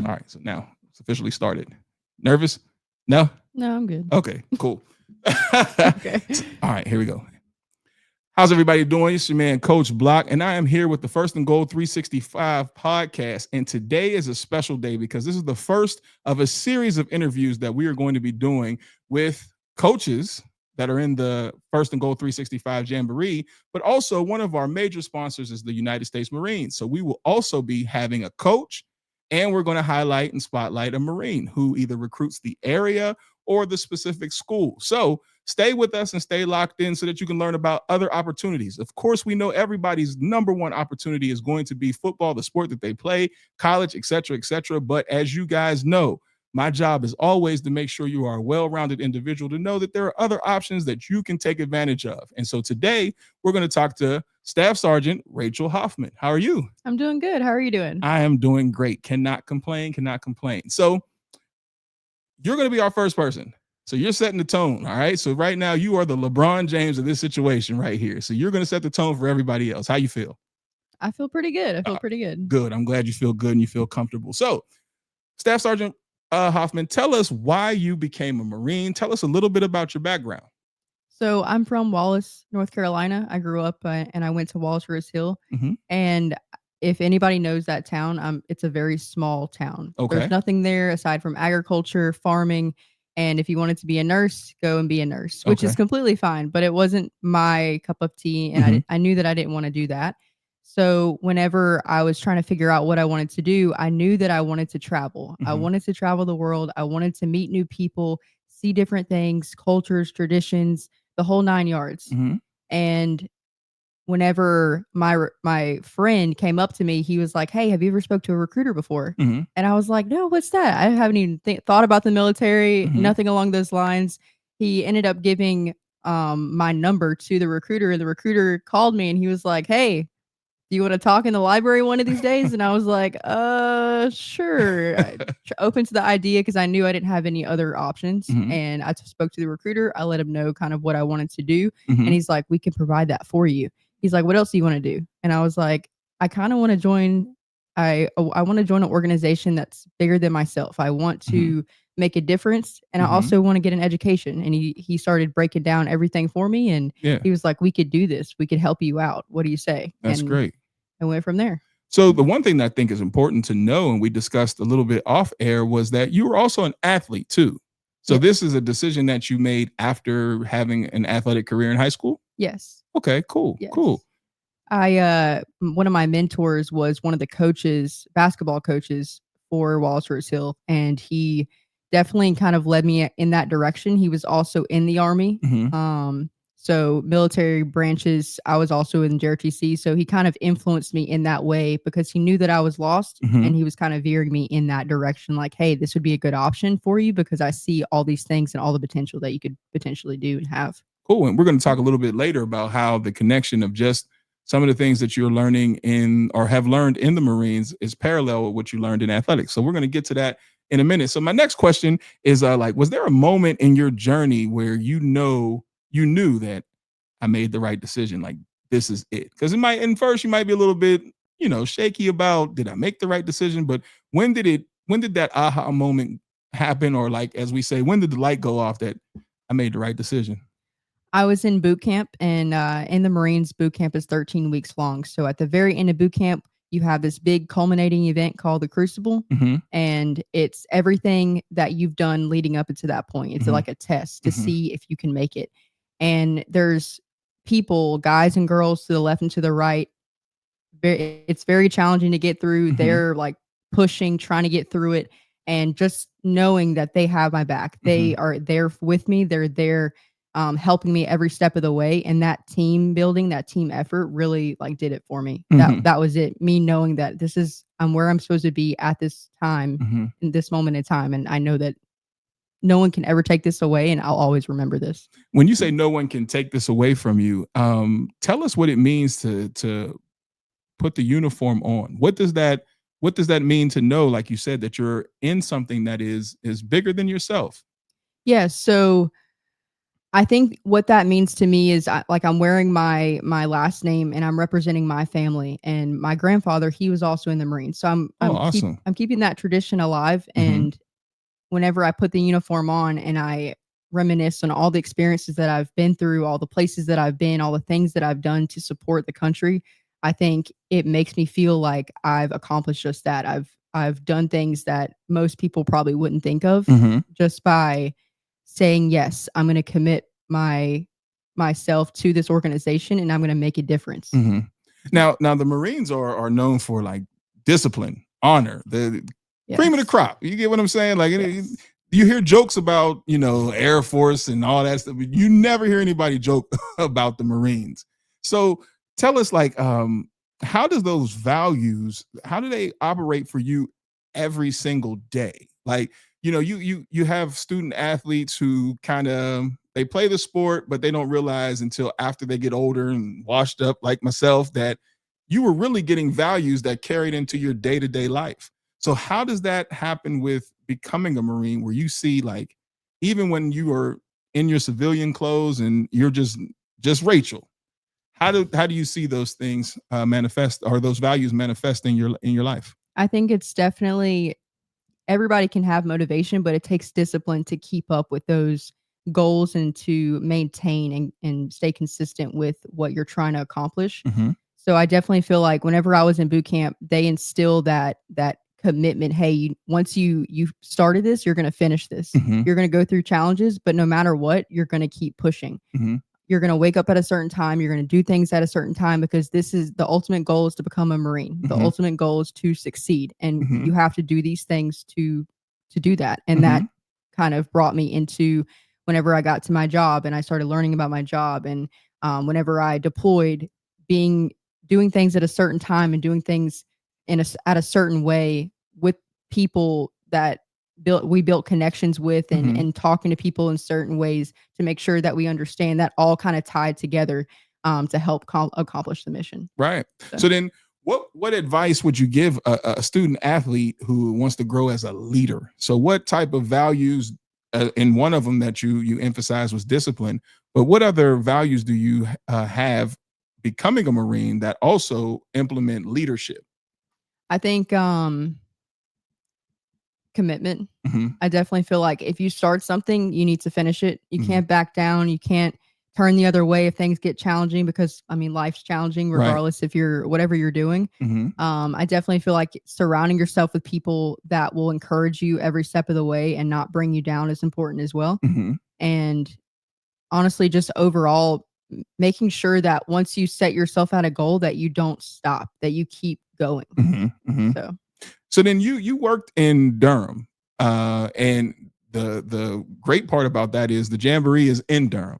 All right, so now it's officially started. Nervous? No? No, I'm good. Okay, cool. Okay. All right, here we go. How's everybody doing? It's your man, Coach Block, and I am here with the First and Goal 365 podcast. And today is a special day because this is the first of a series of interviews that we are going to be doing with coaches that are in the First and Goal 365 Jamboree, but also one of our major sponsors is the United States Marines. So we will also be having a coach, and we're going to highlight and spotlight a Marine who either recruits the area or the specific school. So stay with us and stay locked in so that you can learn about other opportunities. Of course, we know everybody's number one opportunity is going to be football, the sport that they play, college, et cetera, et cetera. But as you guys know, my job is always to make sure you are a well-rounded individual to know that there are other options that you can take advantage of. And so today we're going to talk to Staff Sergeant Rachael Hoffman. How are you? I'm doing good. How are you doing? I am doing great. Cannot complain, cannot complain. So you're going to be our first person. So you're setting the tone. All right. So right now you are the LeBron James of this situation right here. So you're going to set the tone for everybody else. How you feel? I feel pretty good. I feel pretty good. Good. I'm glad you feel good and you feel comfortable. So Staff Sergeant Hoffman, tell us why you became a Marine. Tell us a little bit about your background. So I'm from Wallace, North Carolina. I grew up and I went to Wallace Rose Hill. Mm-hmm. And if anybody knows that town, it's a very small town. Okay. There's nothing there aside from agriculture, farming. And if you wanted to be a nurse, go and be a nurse, which is completely fine. But it wasn't my cup of tea. And I knew that I didn't want to do that. So whenever I was trying to figure out what I wanted to do, I knew that I wanted to travel. I wanted to travel the world. I wanted to meet new people, see different things, cultures, traditions, the whole 9 yards. And whenever my friend came up to me, he was like, "Hey, have you ever spoke to a recruiter before?" And I was like, "No, what's that? I haven't even thought about the military, nothing along those lines." He ended up giving my number to the recruiter, and the recruiter called me and he was like, "Hey, do you want to talk in the library one of these days?" And I was like, sure. Open to the idea because I knew I didn't have any other options. And I spoke to the recruiter. I let him know kind of what I wanted to do. And he's like, "We can provide that for you." He's like, "What else do you want to do?" And I was like, "I kind of want to join. I want to join an organization that's bigger than myself. I want to make a difference. And I also want to get an education." And he started breaking down everything for me. And he was like, "We could do this. We could help you out. What do you say?" That's great. I went from there. So the one thing that I think is important to know, and we discussed a little bit off air, was that you were also an athlete too. So this is a decision that you made after having an athletic career in high school? Yes. Okay, cool. Yes. Cool. One of my mentors was one of the coaches, basketball coaches for Wallace Rose Hill, and he definitely kind of led me in that direction. He was also in the Army. So military branches, I was also in JRTC. So he kind of influenced me in that way because he knew that I was lost and he was kind of veering me in that direction. Like, "Hey, this would be a good option for you because I see all these things and all the potential that you could potentially do and have." Cool. And we're going to talk a little bit later about how the connection of just some of the things that you're learning in or have learned in the Marines is parallel with what you learned in athletics. So we're going to get to that in a minute. So my next question is was there a moment in your journey where you knew that I made the right decision? Like, this is it. Because in first you might be a little bit, shaky about, did I make the right decision? But when did that aha moment happen? Or like, as we say, when did the light go off that I made the right decision? I was in boot camp, and in the Marines, boot camp is 13 weeks long. So at the very end of boot camp, you have this big culminating event called the Crucible, and it's everything that you've done leading up into that point. It's like a test to see if you can make it. And there's people, guys and girls to the left and to the right. It's very challenging to get through. They're like pushing, trying to get through it, and just knowing that they have my back. They are there with me. They're there helping me every step of the way. And that team building, that team effort really like did it for me. That was it. Me knowing that I'm where I'm supposed to be at this time, in this moment in time. And I know that no one can ever take this away. And I'll always remember this. When you say no one can take this away from you, tell us what it means to put the uniform on. What does that mean to know, like you said, that you're in something that is bigger than yourself? Yeah. So I think what that means to me is like I'm wearing my last name and I'm representing my family. And my grandfather, he was also in the Marines, so Oh, awesome. I'm keeping that tradition alive. Mm-hmm. And whenever I put the uniform on and I reminisce on all the experiences that I've been through, all the places that I've been, all the things that I've done to support the country, I think it makes me feel like I've accomplished just that. I've done things that most people probably wouldn't think of Mm-hmm. just by saying yes, I'm going to commit myself to this organization and I'm going to make a difference. Mm-hmm. Now the Marines are known for like discipline, honor, the cream of the Yes. crop. You get what I'm saying? Like Yes. you hear jokes about Air Force and all that stuff, but you never hear anybody joke about the Marines. So tell us, like, how does those values, how do they operate for you every single day? Like, you have student athletes who kind of they play the sport, but they don't realize until after they get older and washed up, like myself, that you were really getting values that carried into your day-to-day life. So how does that happen with becoming a Marine, where you see, like, even when you are in your civilian clothes and you're just Rachel, how do you see those things manifest, or those values manifest in your life? I think it's definitely everybody can have motivation, but it takes discipline to keep up with those goals and to maintain and stay consistent with what you're trying to accomplish. Mm-hmm. So I definitely feel like whenever I was in boot camp, they instill that commitment. Hey, once you started this, you're going to finish this. Mm-hmm. You're going to go through challenges, but no matter what, you're going to keep pushing. Mm-hmm. You're going to wake up at a certain time. You're going to do things at a certain time because this is the ultimate goal is to become a Marine. The Mm-hmm. ultimate goal is to succeed. And Mm-hmm. you have to do these things to do that. And Mm-hmm. that kind of brought me into whenever I got to my job and I started learning about my job. And whenever I deployed, being doing things at a certain time and doing things at a certain way with people that we built connections with Mm-hmm. and talking to people in certain ways to make sure that we understand that all kind of tied together to help accomplish the mission. Right. So So then, what advice would you give a student athlete who wants to grow as a leader? So what type of values? In one of them that you emphasized was discipline, but what other values do you have becoming a Marine that also implement leadership? I think commitment. Mm-hmm. I definitely feel like if you start something, you need to finish it. You Mm-hmm. can't back down. You can't turn the other way if things get challenging because I mean life's challenging Right. regardless if you're whatever you're doing. Mm-hmm. I definitely feel like surrounding yourself with people that will encourage you every step of the way and not bring you down is important as well. Mm-hmm. And honestly, just overall making sure that once you set yourself at a goal that you don't stop, that you keep going. Mm-hmm. Mm-hmm. So So then you worked in Durham, and the great part about that is the Jamboree is in Durham.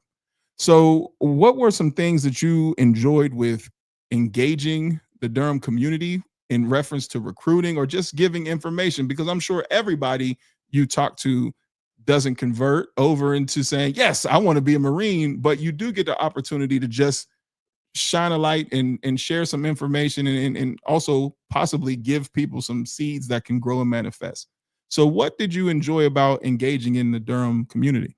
So, what were some things that you enjoyed with engaging the Durham community in reference to recruiting or just giving information? Because I'm sure everybody you talk to doesn't convert over into saying, yes, I want to be a Marine, but you do get the opportunity to just shine a light and share some information and also possibly give people some seeds that can grow and manifest. So, what did you enjoy about engaging in the Durham community?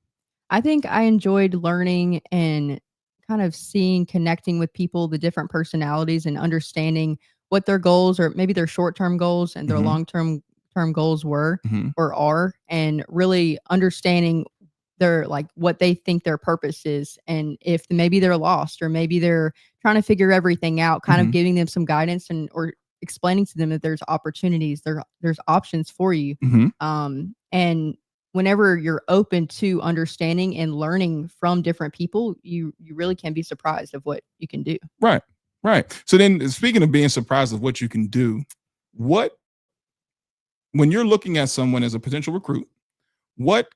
I think I enjoyed learning and kind of seeing, connecting with people, the different personalities, and understanding what their goals or maybe their short term goals and their Mm-hmm. long term goals were Mm-hmm. or are, and really understanding their like what they think their purpose is, and if maybe they're lost or maybe they're trying to figure everything out, kind Mm-hmm. of giving them some guidance and or explaining to them that there's opportunities, there's options for you, Mm-hmm. and whenever you're open to understanding and learning from different people, you really can be surprised of what you can do. Right. Right. So then, speaking of being surprised of what you can do, what when you're looking at someone as a potential recruit, what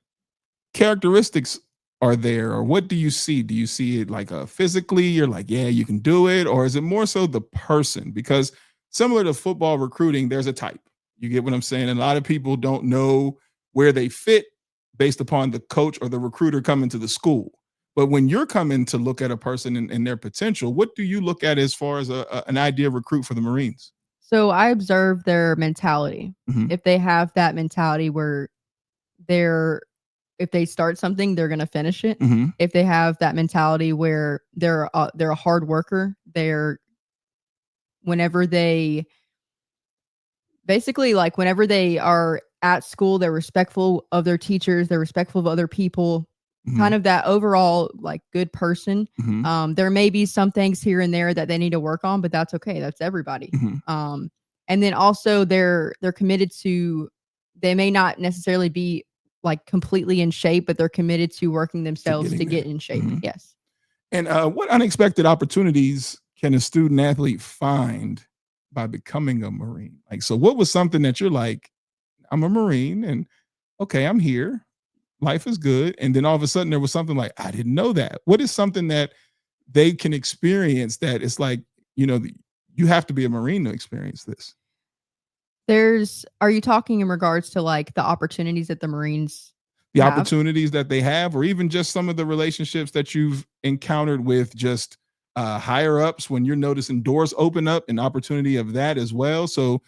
characteristics are there, or what do you see? Do you see it like physically? You're like, yeah, you can do it, or is it more so the person? Because similar to football recruiting, there's a type. You get what I'm saying? And a lot of people don't know where they fit based upon the coach or the recruiter coming to the school. But when you're coming to look at a person and their potential, what do you look at as far as an ideal recruit for the Marines? So I observe their mentality. Mm-hmm. If they have that mentality where they're if they start something, they're gonna finish it. Mm-hmm. If they have that mentality where they're a hard worker, they're whenever they basically, like, whenever they are at school, they're respectful of their teachers, they're respectful of other people, Mm-hmm. kind of that overall, like, good person. Mm-hmm. There may be some things here and there that they need to work on, but that's okay. That's everybody. Mm-hmm. And then also they're committed to they may not necessarily be like completely in shape, but they're committed to working To themselves to getting there. get in shape. Mm-hmm. Yes. And what unexpected opportunities can a student athlete find by becoming a Marine? Like, so what was something that you're like, I'm a Marine and okay, I'm here. Life is good. And then all of a sudden there was something like, I didn't know that. What is something that they can experience that it's like, you know, you have to be a Marine to experience this? Are you talking in regards to like the opportunities that the Marines The have? opportunities that they have, or even just some of the relationships that you've encountered with just higher ups when you're noticing doors open up, an opportunity of that as well. So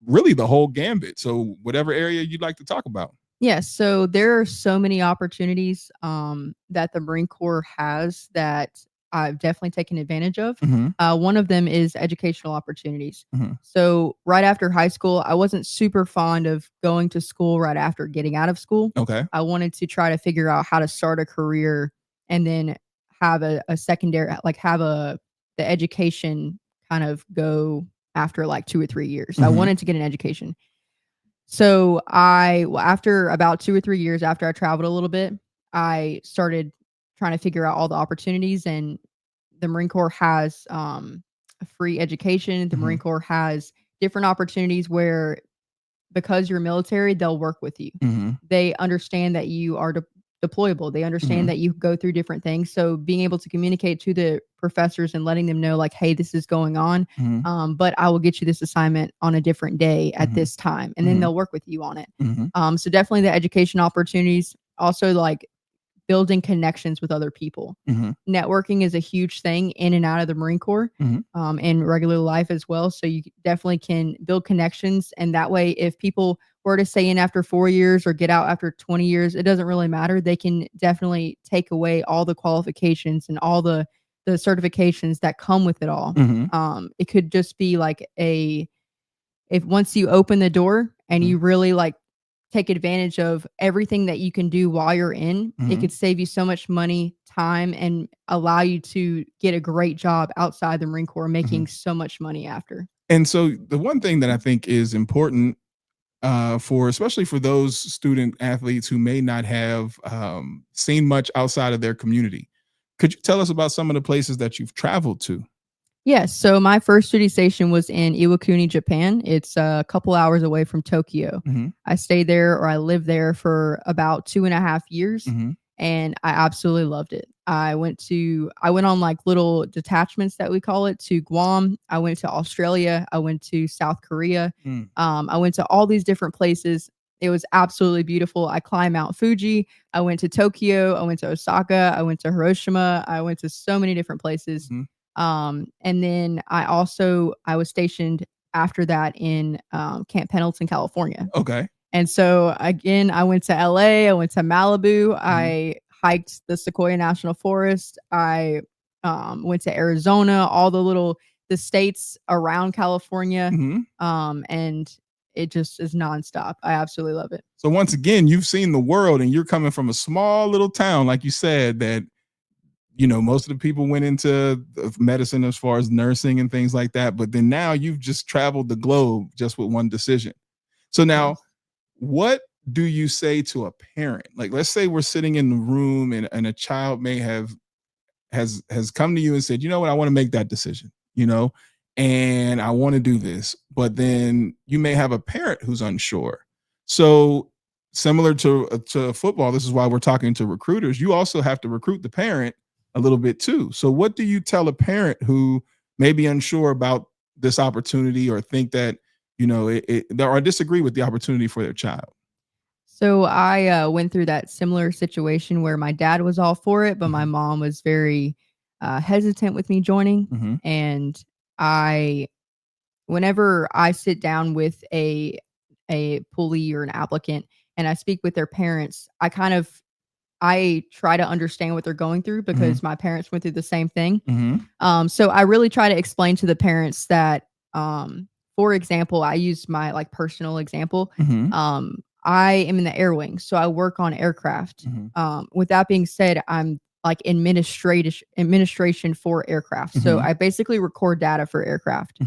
really the whole gambit. So whatever area you'd like to talk about. Yes, so there are so many opportunities that the Marine Corps has that I've definitely taken advantage of. Mm-hmm. One of them is educational opportunities. Mm-hmm. So right after high school, I wasn't super fond of going to school right after getting out of school. Okay. I wanted to try to figure out how to start a career and then have a secondary, like have the education kind of go after like 2 or 3 years. I Mm-hmm. wanted to get an education. So after about 2 or 3 years after I traveled a little bit, I started trying to figure out all the opportunities, and the Marine Corps has, a free education. The Mm-hmm. Marine Corps has different opportunities where because you're military, they'll work with you. Mm-hmm. They understand that you are deployable. They Mm-hmm. understand that you go through different things. So being able to communicate to the professors and letting them know, like, hey, this is going on, Mm-hmm. but I will get you this assignment on a different day at Mm-hmm. this time, and then Mm-hmm. they'll work with you on it. Mm-hmm. So definitely the education opportunities. Also, like building connections with other people. Mm-hmm. Networking is a huge thing in and out of the Marine Corps, Mm-hmm. and regular life as well. So you definitely can build connections. And that way, if people were to stay in after 4 years or get out after 20 years, it doesn't really matter. They can definitely take away all the qualifications and all the certifications that come with it all. Mm-hmm. It could just be like if once you open the door and you really like take advantage of everything that you can do while you're in, it Mm-hmm. could save you so much money, time, and allow you to get a great job outside the Marine Corps, Mm-hmm. making so much money after. And so the one thing that I think is important for especially for those student athletes who may not have seen much outside of their community. Could you tell us about some of the places that you've traveled to? Yes. So my first duty station was in Iwakuni, Japan. It's a couple hours away from Tokyo. Mm-hmm. I stayed there or I lived there for about 2.5 years, Mm-hmm. and I absolutely loved it. I went on like little detachments that we call it to Guam. I went to Australia. I went to South Korea. Mm. I went to all these different places. It was absolutely beautiful. I climbed Mount Fuji. I went to Tokyo. I went to Osaka. I went to Hiroshima. I went to so many different places. Mm-hmm. And then I was stationed after that in Camp Pendleton, California. Okay. And so again, I went to LA, I went to Malibu, Mm-hmm. I hiked the Sequoia National Forest, I went to Arizona, all the states around California, Mm-hmm. and it just is nonstop. I absolutely love it. So once again, you've seen the world, and you're coming from a small little town, like you said, that most of the people went into medicine as far as nursing and things like that. But then now you've just traveled the globe just with one decision. So now, Yes. what do you say to a parent? Like, let's say we're sitting in the room and a child may have has come to you and said, you know what, I want to make that decision, and I want to do this. But then you may have a parent who's unsure. So similar to football, this is why we're talking to recruiters. You also have to recruit the parent a little bit too. So what do you tell a parent who may be unsure about this opportunity or think that, or disagree with the opportunity for their child? So I went through that similar situation where my dad was all for it, but my Mm-hmm. mom was very hesitant with me joining. Mm-hmm. And I, whenever I sit down with a pulley or an applicant, and I speak with their parents, I try to understand what they're going through because my parents went through the same thing. So I really try to explain to the parents that, for example, I use my like personal example. I am in the air wing, so I work on aircraft. With that being said, I'm like administration for aircraft. So I basically record data for aircraft.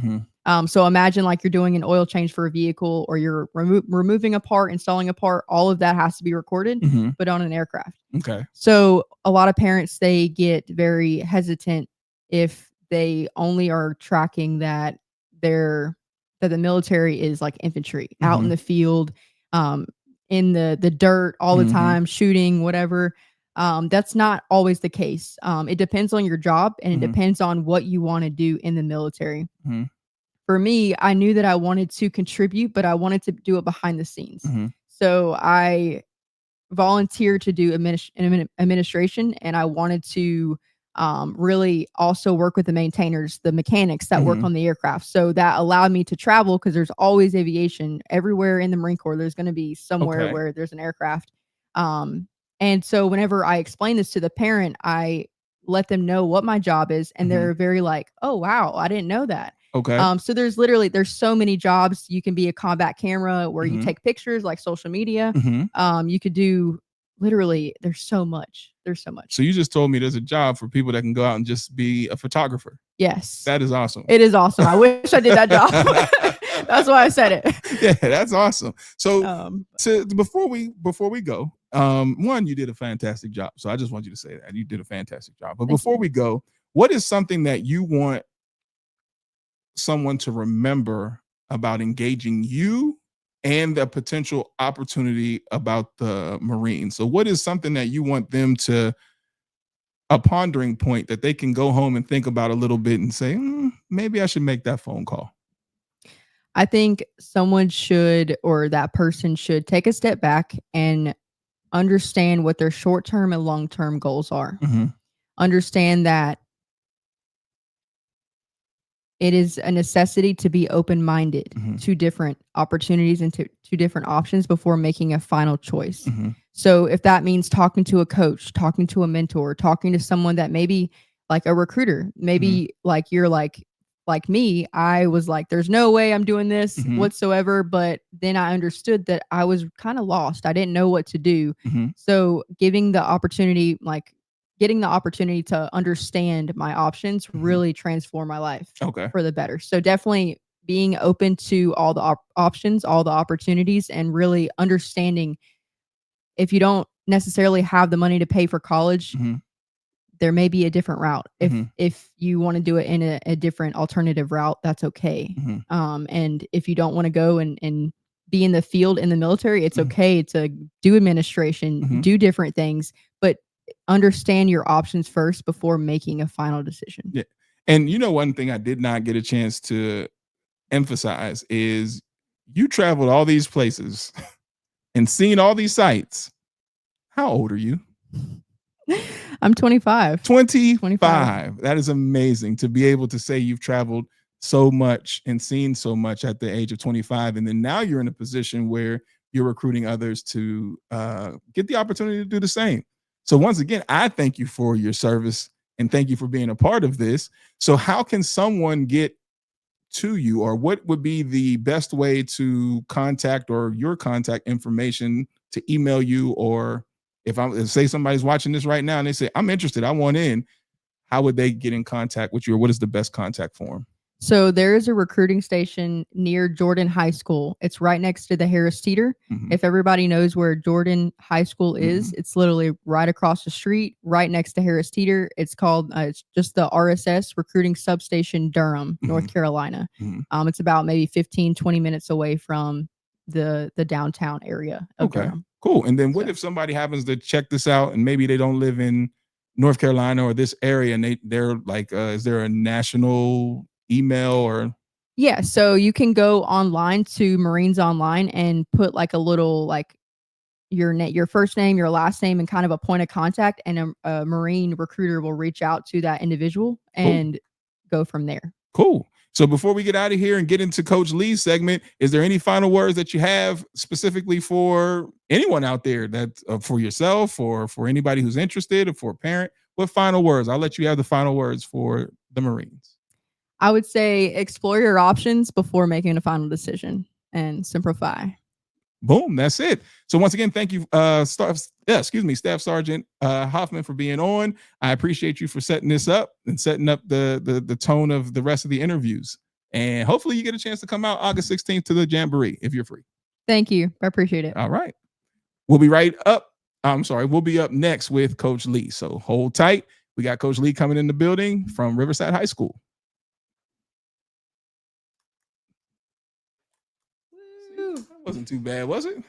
So imagine like you're doing an oil change for a vehicle, or you're removing a part, installing a part. All of that has to be recorded, but on an aircraft. Okay. So a lot of parents, they get very hesitant if they only are tracking that the military is like infantry out in the field, in the dirt all the time, shooting, whatever. That's not always the case. It depends on your job, and it depends on what you want to do in the military. For me, I knew that I wanted to contribute, but I wanted to do it behind the scenes. So I volunteered to do administration, and I wanted to really also work with the maintainers, the mechanics that work on the aircraft. So that allowed me to travel, because there's always aviation everywhere in the Marine Corps. There's going to be somewhere where there's an aircraft. And so whenever I explain this to the parent, I let them know what my job is, and they're very like, "Oh wow, I didn't know that." Okay. So there's so many jobs. You can be a combat camera where you take pictures, like social media. You could do there's so much. So you just told me there's a job for people that can go out and just be a photographer. Yes. That is awesome. It is awesome. I wish I did that job. That's why I said it. Yeah, that's awesome. So before we go, one, you did a fantastic job. So I just want you to say that you did a fantastic job. But before we go, what is something that you want someone to remember about engaging you and the potential opportunity about the Marines? So what is something that you want them to, a pondering point that they can go home and think about a little bit and say, maybe I should make that phone call? I think someone should, or that person should, take a step back and understand what their short-term and long-term goals are. Understand that it is a necessity to be open-minded to different opportunities and to different options before making a final choice. So if that means talking to a coach, talking to a mentor, talking to someone that maybe like a recruiter, maybe like you're like me, I was like, there's no way I'm doing this whatsoever. But then I understood that I was kind of lost. I didn't know what to do. So getting the opportunity to understand my options really transformed my life for the better. So definitely being open to all the options, all the opportunities, and really understanding if you don't necessarily have the money to pay for college, there may be a different route. If you want to do it in a different alternative route, that's okay. And if you don't want to go and be in the field in the military, it's okay to do administration, do different things, but understand your options first before making a final decision. Yeah. And one thing I did not get a chance to emphasize is you traveled all these places and seen all these sites. How old are you? I'm 25. 25. That is amazing to be able to say you've traveled so much and seen so much at the age of 25. And then now you're in a position where you're recruiting others to get the opportunity to do the same. So once again, I thank you for your service and thank you for being a part of this. So how can someone get to you, or what would be the best way to contact, or your contact information to email you? Or if say somebody's watching this right now and they say, I'm interested, I want in, how would they get in contact with you, or what is the best contact form? So there is a recruiting station near Jordan High School. It's right next to the Harris Teeter. If everybody knows where Jordan High School is, it's literally right across the street, right next to Harris Teeter. It's called, it's just the RSS Recruiting Substation, Durham, North Carolina. It's about maybe 15, 20 minutes away from the downtown area of Durham. Cool. And then what if somebody happens to check this out and maybe they don't live in North Carolina or this area, and they're like, is there a national email or? Yeah, so you can go online to Marines Online and put like a little like your first name, your last name, and kind of a point of contact, and a Marine recruiter will reach out to that individual and go from there. Cool. So before we get out of here and get into Coach Lee's segment, is there any final words that you have specifically for anyone out there, that for yourself or for anybody who's interested or for a parent? What final words? I'll let you have the final words for the Marines. I would say explore your options before making a final decision and simplify. Boom, that's it. So once again, thank you, Staff Sergeant Hoffman, for being on. I appreciate you for setting this up and setting up the tone of the rest of the interviews. And hopefully you get a chance to come out August 16th to the Jamboree if you're free. Thank you. I appreciate it. All right. We'll be right up. I'm sorry. We'll be up next with Coach Lee. So hold tight. We got Coach Lee coming in the building from Riverside High School. That wasn't too bad, was it?